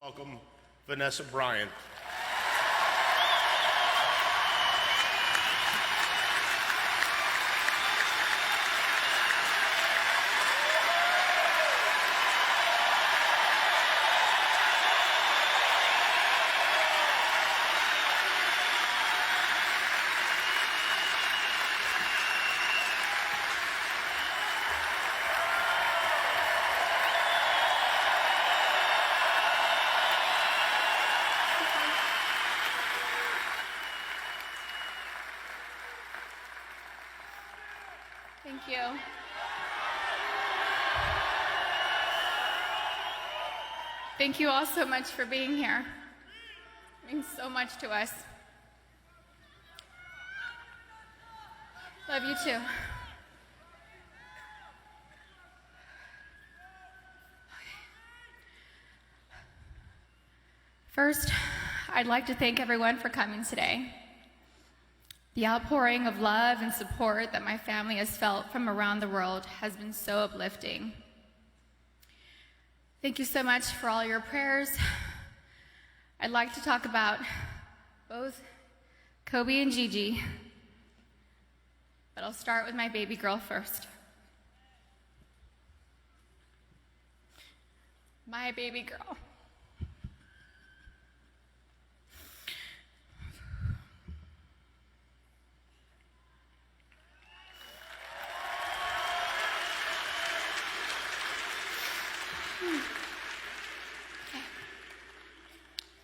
Welcome, Vanessa Bryant. Thank you. Thank you all so much for being here. It means so much to us. Love you too. First, I'd like to thank everyone for coming today. The outpouring of love and support that my family has felt from around the world has been so uplifting. Thank you so much for all your prayers. I'd like to talk about both Kobe and Gigi, but I'll start with my baby girl first. My baby girl.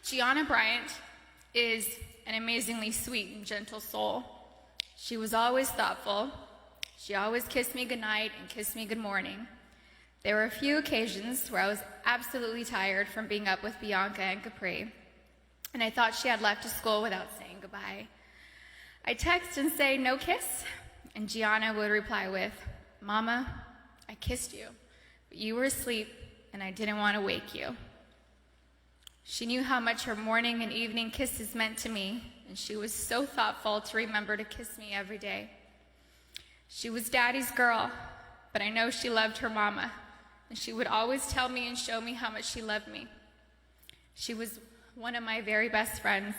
Gianna Bryant is an amazingly sweet and gentle soul. She was always thoughtful. She always kissed me goodnight and kissed me good morning. There were a few occasions where I was absolutely tired from being up with Bianca and Capri, and I thought she had left to school without saying goodbye. I'd text and say, "No kiss," and Gianna would reply with, "Mama, I kissed you, but you were asleep and I didn't want to wake you." She knew how much her morning and evening kisses meant to me, and she was so thoughtful to remember to kiss me every day. She was Daddy's girl, but I know she loved her mama, and she would always tell me and show me how much she loved me. She was one of my very best friends.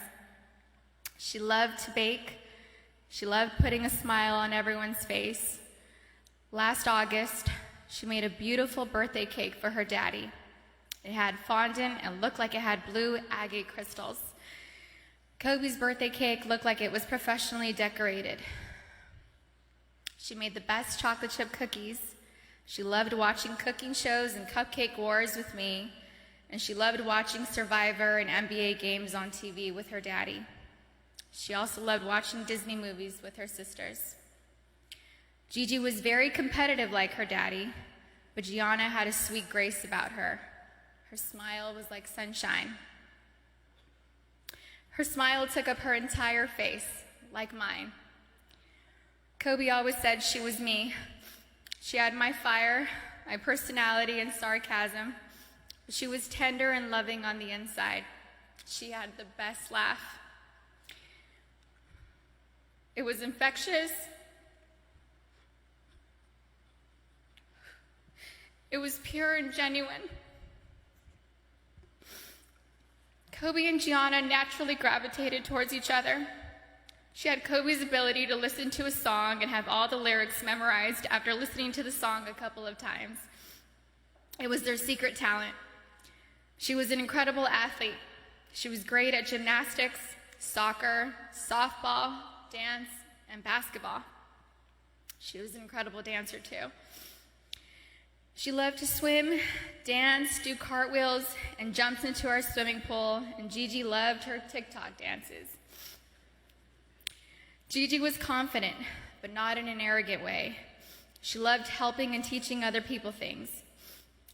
She loved to bake. She loved putting a smile on everyone's face. Last August, she made a beautiful birthday cake for her daddy. It had fondant and looked like it had blue agate crystals. Kobe's birthday cake looked like it was professionally decorated. She made the best chocolate chip cookies. She loved watching cooking shows and cupcake wars with me, and she loved watching Survivor and NBA games on TV with her daddy. She also loved watching Disney movies with her sisters. Gigi was very competitive like her daddy, but Gianna had a sweet grace about her. Her smile was like sunshine. Her smile took up her entire face, like mine. Kobe always said she was me. She had my fire, my personality, and sarcasm, but she was tender and loving on the inside. She had the best laugh. It was infectious. It was pure and genuine. Kobe and Gianna naturally gravitated towards each other. She had Kobe's ability to listen to a song and have all the lyrics memorized after listening to the song a couple of times. It was their secret talent. She was an incredible athlete. She was great at gymnastics, soccer, softball, dance, and basketball. She was an incredible dancer too. She loved to swim, dance, do cartwheels, and jumps into our swimming pool, and Gigi loved her TikTok dances. Gigi was confident, but not in an arrogant way. She loved helping and teaching other people things.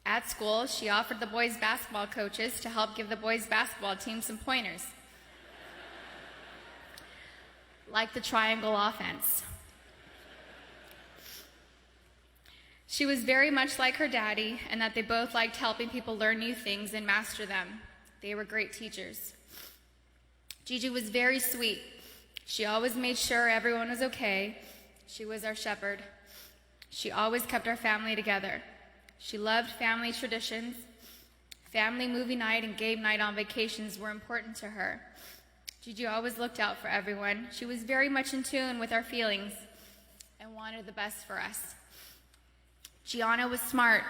At school, she offered the boys' basketball coaches to help give the boys' basketball team some pointers, like the triangle offense. She was very much like her daddy, and that they both liked helping people learn new things and master them. They were great teachers. Gigi was very sweet. She always made sure everyone was okay. She was our shepherd. She always kept our family together. She loved family traditions. Family movie night and game night on vacations were important to her. Gigi always looked out for everyone. She was very much in tune with our feelings and wanted the best for us. Gianna was smart.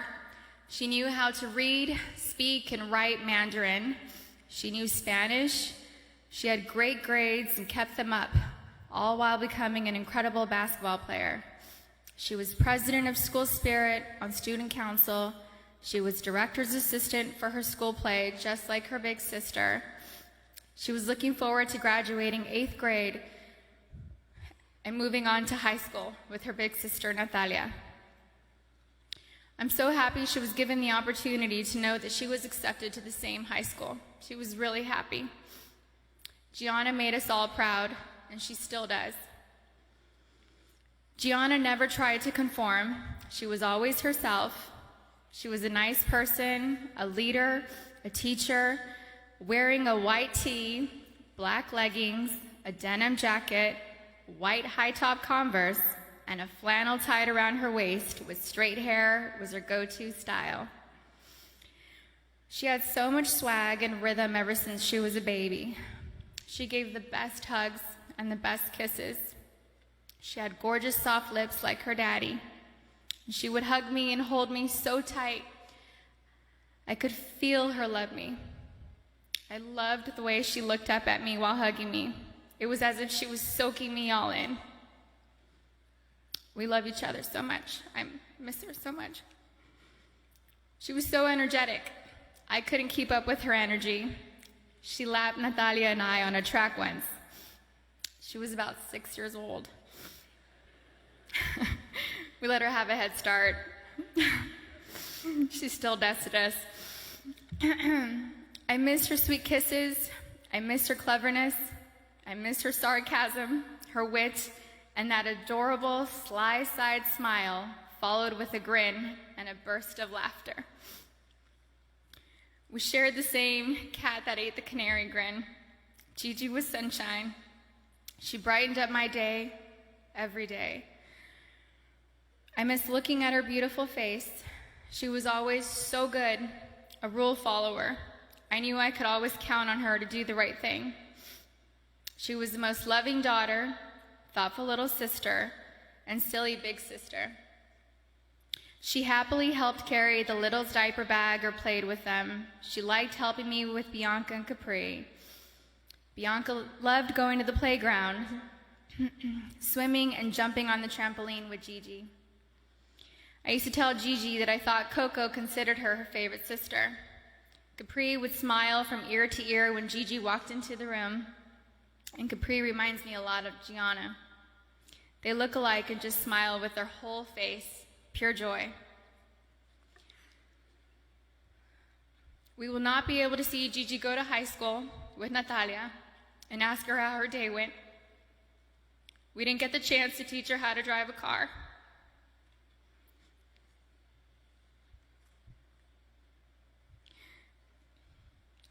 She knew how to read, speak, and write Mandarin. She knew Spanish. She had great grades and kept them up, all while becoming an incredible basketball player. She was president of School Spirit on student council. She was director's assistant for her school play, just like her big sister. She was looking forward to graduating 8th grade and moving on to high school with her big sister, Natalia. I'm so happy she was given the opportunity to know that she was accepted to the same high school. She was really happy. Gianna made us all proud, and she still does. Gianna never tried to conform. She was always herself. She was a nice person, a leader, a teacher, wearing a white tee, black leggings, a denim jacket, white high-top Converse, and a flannel tied around her waist with straight hair was her go-to style. She had so much swag and rhythm ever since she was a baby. She gave the best hugs and the best kisses. She had gorgeous soft lips like her daddy. She would hug me and hold me so tight. I could feel her love me. I loved the way she looked up at me while hugging me. It was as if she was soaking me all in. We love each other so much. I miss her so much. She was so energetic. I couldn't keep up with her energy. She lapped Natalia and I on a track once. She was about 6 years old. We let her have a head start. She still dusted us. I miss her sweet kisses. I miss her cleverness. I miss her sarcasm, her wit, and that adorable sly-side smile followed with a grin and a burst of laughter. We shared the same cat that ate the canary grin. Gigi was sunshine. She brightened up my day every day. I miss looking at her beautiful face. She was always so good, a rule follower. I knew I could always count on her to do the right thing. She was the most loving daughter, thoughtful little sister, and silly big sister. She happily helped carry the little's diaper bag or played with them. She liked helping me with Bianca and Capri. Bianca loved going to the playground, swimming and jumping on the trampoline with Gigi. I used to tell Gigi that I thought Coco considered her favorite sister. Capri would smile from ear to ear when Gigi walked into the room, and Capri reminds me a lot of Gianna. They look alike and just smile with their whole face, pure joy. We will not be able to see Gigi go to high school with Natalia and ask her how her day went. We didn't get the chance to teach her how to drive a car.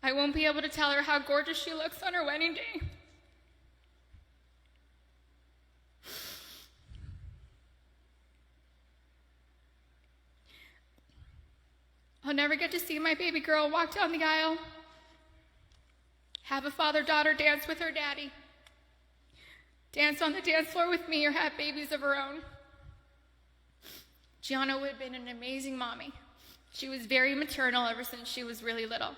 I won't be able to tell her how gorgeous she looks on her wedding day. I'll never get to see my baby girl walk down the aisle, have a father-daughter dance with her daddy, dance on the dance floor with me, or have babies of her own. Gianna would have been an amazing mommy. She was very maternal ever since she was really little.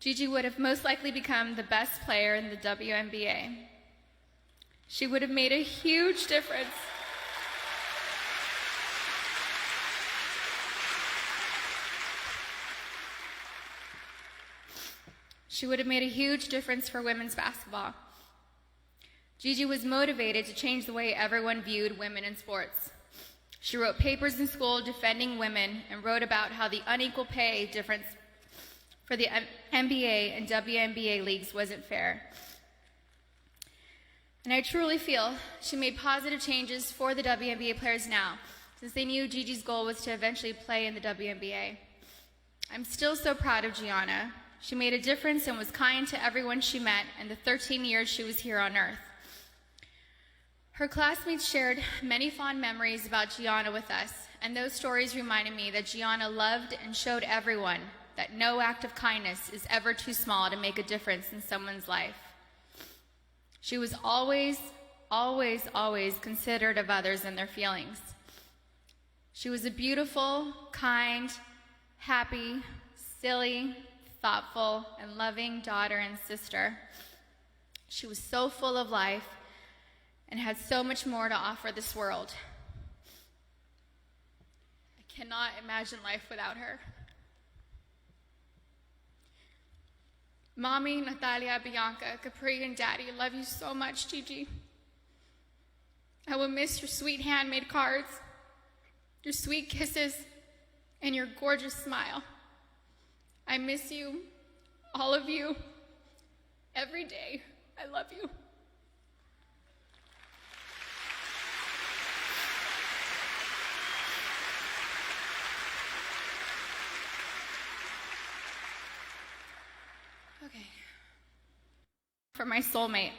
Gigi would have most likely become the best player in the WNBA. She would have made a huge difference. She would have made a huge difference for women's basketball. Gigi was motivated to change the way everyone viewed women in sports. She wrote papers in school defending women and wrote about how the unequal pay difference for the NBA and WNBA leagues wasn't fair. And I truly feel she made positive changes for the WNBA players now, since they knew Gigi's goal was to eventually play in the WNBA. I'm still so proud of Gianna. She made a difference and was kind to everyone she met in the 13 years she was here on Earth. Her classmates shared many fond memories about Gianna with us, and those stories reminded me that Gianna loved and showed everyone that no act of kindness is ever too small to make a difference in someone's life. She was always, always, always considerate of others and their feelings. She was a beautiful, kind, happy, silly, thoughtful, and loving daughter and sister. She was so full of life and had so much more to offer this world. I cannot imagine life without her. Mommy, Natalia, Bianca, Capri, and Daddy love you so much, Gigi. I will miss your sweet handmade cards, your sweet kisses, and your gorgeous smile. I miss you, all of you, every day. I love you. Okay. For my soulmate.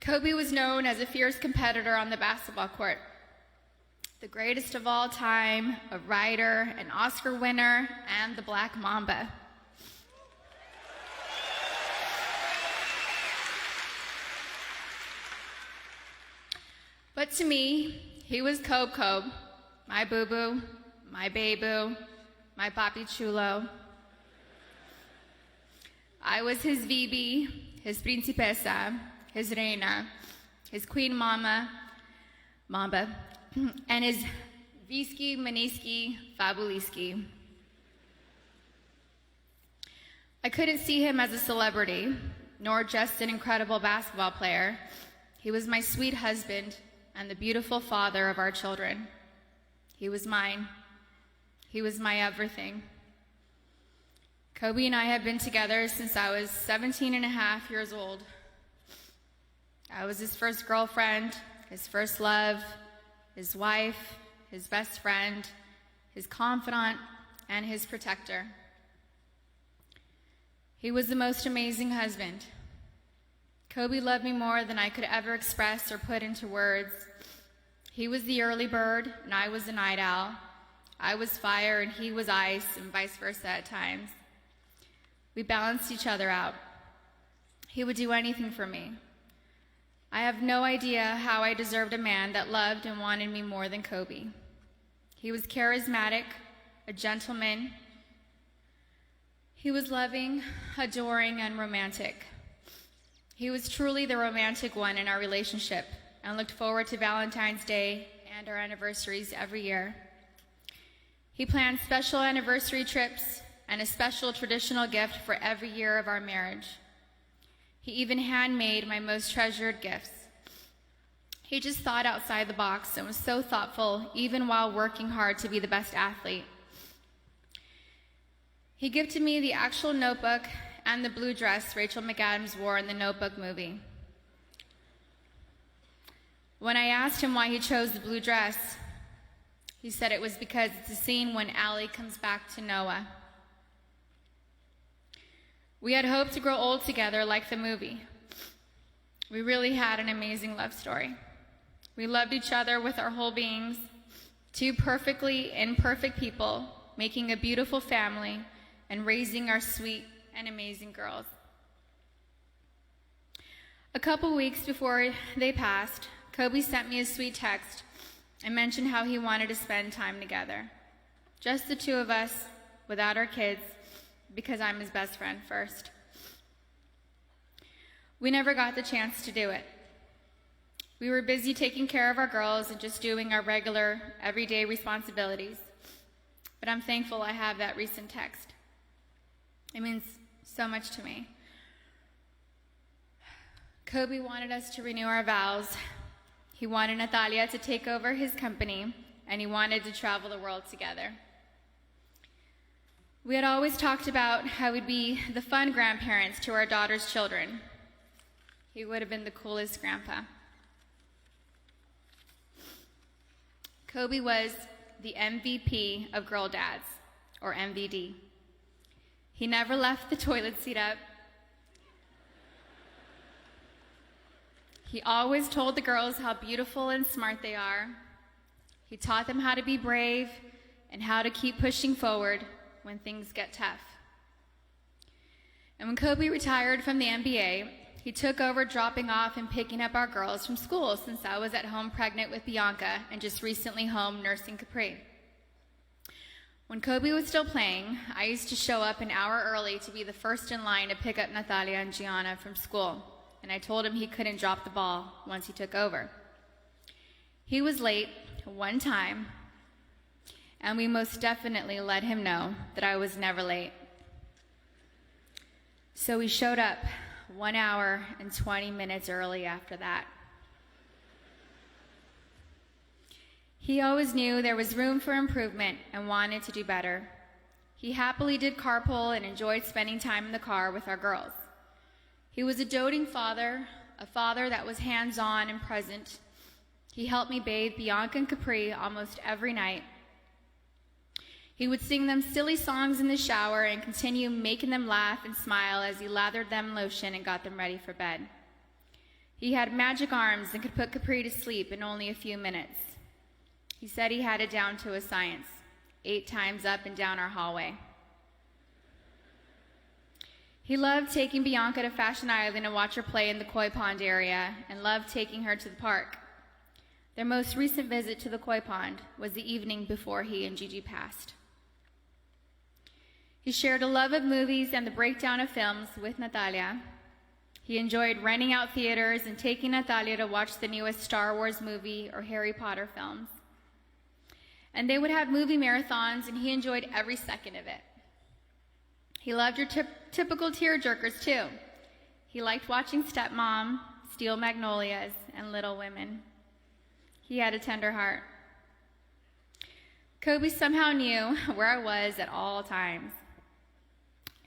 Kobe was known as a fierce competitor on the basketball court. The greatest of all time, a writer, an Oscar winner, and the Black Mamba. But to me, he was Kobe, my boo-boo, my baby, my papi chulo. I was his Vibi, his principesa, his reina, his queen mamba, and his Visky, Maniski, Fabuliski. I couldn't see him as a celebrity, nor just an incredible basketball player. He was my sweet husband and the beautiful father of our children. He was mine. He was my everything. Kobe and I have been together since I was 17 and a half years old. I was his first girlfriend, his first love, his wife, his best friend, his confidant, and his protector. He was the most amazing husband. Kobe loved me more than I could ever express or put into words. He was the early bird, and I was the night owl. I was fire, and he was ice, and vice versa at times. We balanced each other out. He would do anything for me. I have no idea how I deserved a man that loved and wanted me more than Kobe. He was charismatic, a gentleman. He was loving, adoring, and romantic. He was truly the romantic one in our relationship and looked forward to Valentine's Day and our anniversaries every year. He planned special anniversary trips and a special traditional gift for every year of our marriage. He even handmade my most treasured gifts. He just thought outside the box and was so thoughtful, even while working hard to be the best athlete. He gifted me the actual notebook and the blue dress Rachel McAdams wore in the Notebook movie. When I asked him why he chose the blue dress, he said it was because it's a scene when Allie comes back to Noah. We had hoped to grow old together like the movie. We really had an amazing love story. We loved each other with our whole beings, two perfectly imperfect people, making a beautiful family and raising our sweet and amazing girls. A couple weeks before they passed, Kobe sent me a sweet text and mentioned how he wanted to spend time together. Just the two of us, without our kids, because I'm his best friend first. We never got the chance to do it. We were busy taking care of our girls and just doing our regular, everyday responsibilities. But I'm thankful I have that recent text. It means so much to me. Kobe wanted us to renew our vows. He wanted Natalia to take over his company, and he wanted to travel the world together. We had always talked about how we'd be the fun grandparents to our daughter's children. He would have been the coolest grandpa. Kobe was the MVP of Girl Dads, or MVD. He never left the toilet seat up. He always told the girls how beautiful and smart they are. He taught them how to be brave and how to keep pushing forward when things get tough. And when Kobe retired from the NBA, he took over dropping off and picking up our girls from school, since I was at home pregnant with Bianca and just recently home nursing Capri. When Kobe was still playing, I used to show up an hour early to be the first in line to pick up Natalia and Gianna from school, and I told him he couldn't drop the ball once he took over. He was late one time, and we most definitely let him know that I was never late. So we showed up 1 hour and 20 minutes early after that. He always knew there was room for improvement and wanted to do better. He happily did carpool and enjoyed spending time in the car with our girls. He was a doting father, a father that was hands-on and present. He helped me bathe Bianca and Capri almost every night. He would sing them silly songs in the shower and continue making them laugh and smile as he lathered them in lotion and got them ready for bed. He had magic arms and could put Capri to sleep in only a few minutes. He said he had it down to a science, 8 times up and down our hallway. He loved taking Bianca to Fashion Island and watch her play in the koi pond area, and loved taking her to the park. Their most recent visit to the koi pond was the evening before he and Gigi passed. He shared a love of movies and the breakdown of films with Natalia. He enjoyed renting out theaters and taking Natalia to watch the newest Star Wars movie or Harry Potter films. And they would have movie marathons, and he enjoyed every second of it. He loved your typical tearjerkers, too. He liked watching Stepmom, Steel Magnolias, and Little Women. He had a tender heart. Kobe somehow knew where I was at all times,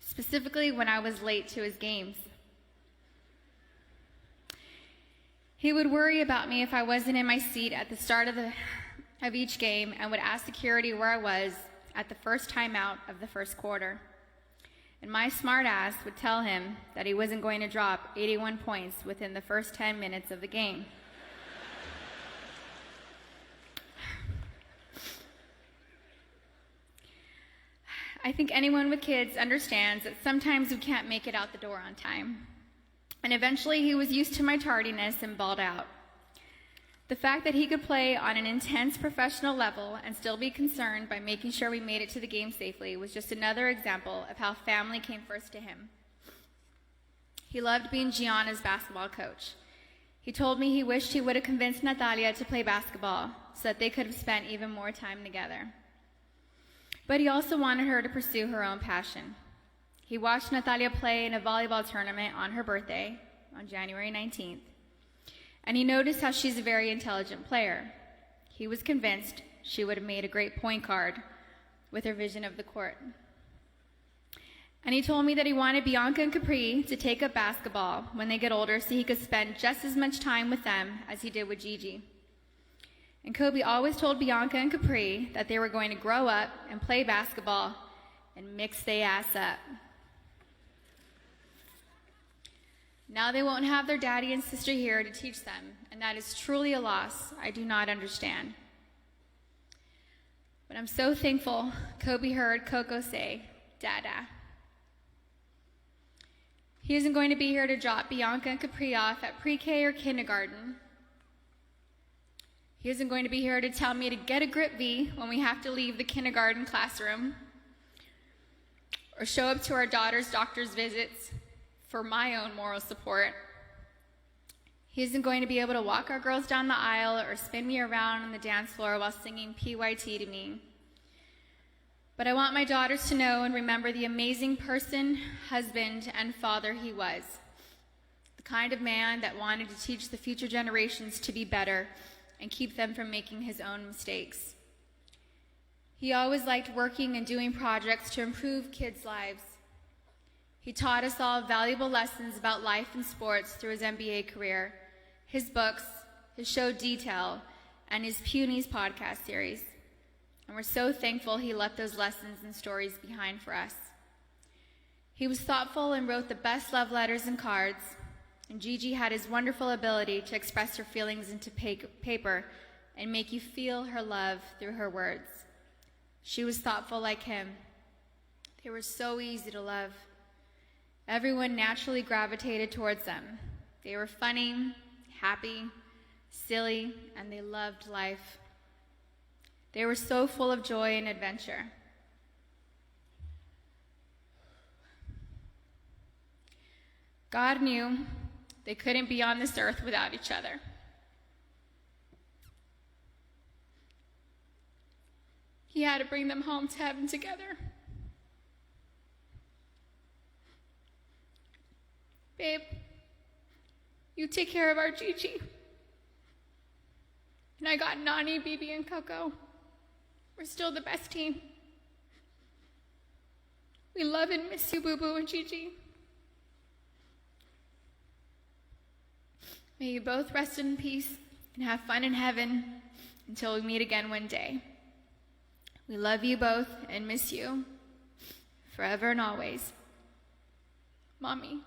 specifically when I was late to his games. He would worry about me if I wasn't in my seat at the start of each game, and would ask security where I was at the first timeout of the first quarter. And my smart ass would tell him that he wasn't going to drop 81 points within the first 10 minutes of the game. I think anyone with kids understands that sometimes we can't make it out the door on time. And eventually he was used to my tardiness and balled out. The fact that he could play on an intense professional level and still be concerned by making sure we made it to the game safely was just another example of how family came first to him. He loved being Gianna's basketball coach. He told me he wished he would have convinced Natalia to play basketball so that they could have spent even more time together. But he also wanted her to pursue her own passion. He watched Natalia play in a volleyball tournament on her birthday, on January 19th. And he noticed how she's a very intelligent player. He was convinced she would have made a great point guard with her vision of the court. And he told me that he wanted Bianca and Capri to take up basketball when they get older so he could spend just as much time with them as he did with Gigi. And Kobe always told Bianca and Capri that they were going to grow up and play basketball and mix their ass up. Now they won't have their daddy and sister here to teach them, and that is truly a loss I do not understand. But I'm so thankful Kobe heard Coco say, Dada. He isn't going to be here to drop Bianca and Capri off at pre-K or kindergarten. He isn't going to be here to tell me to get a grip V when we have to leave the kindergarten classroom, or show up to our daughter's doctor's visits for my own moral support. He isn't going to be able to walk our girls down the aisle or spin me around on the dance floor while singing PYT to me. But I want my daughters to know and remember the amazing person, husband, and father he was. The kind of man that wanted to teach the future generations to be better and keep them from making his own mistakes. He always liked working and doing projects to improve kids' lives. He taught us all valuable lessons about life and sports through his NBA career, his books, his show Detail, and his Punies podcast series. And we're so thankful he left those lessons and stories behind for us. He was thoughtful and wrote the best love letters and cards. And Gigi had his wonderful ability to express her feelings into paper and make you feel her love through her words. She was thoughtful like him. They were so easy to love. Everyone naturally gravitated towards them. They were funny, happy, silly, and they loved life. They were so full of joy and adventure. God knew they couldn't be on this earth without each other. He had to bring them home to heaven together. Babe, you take care of our Gigi. And I got Nani, Bibi, and Coco. We're still the best team. We love and miss you, Boo Boo and Gigi. May you both rest in peace and have fun in heaven until we meet again one day. We love you both and miss you forever and always. Mommy.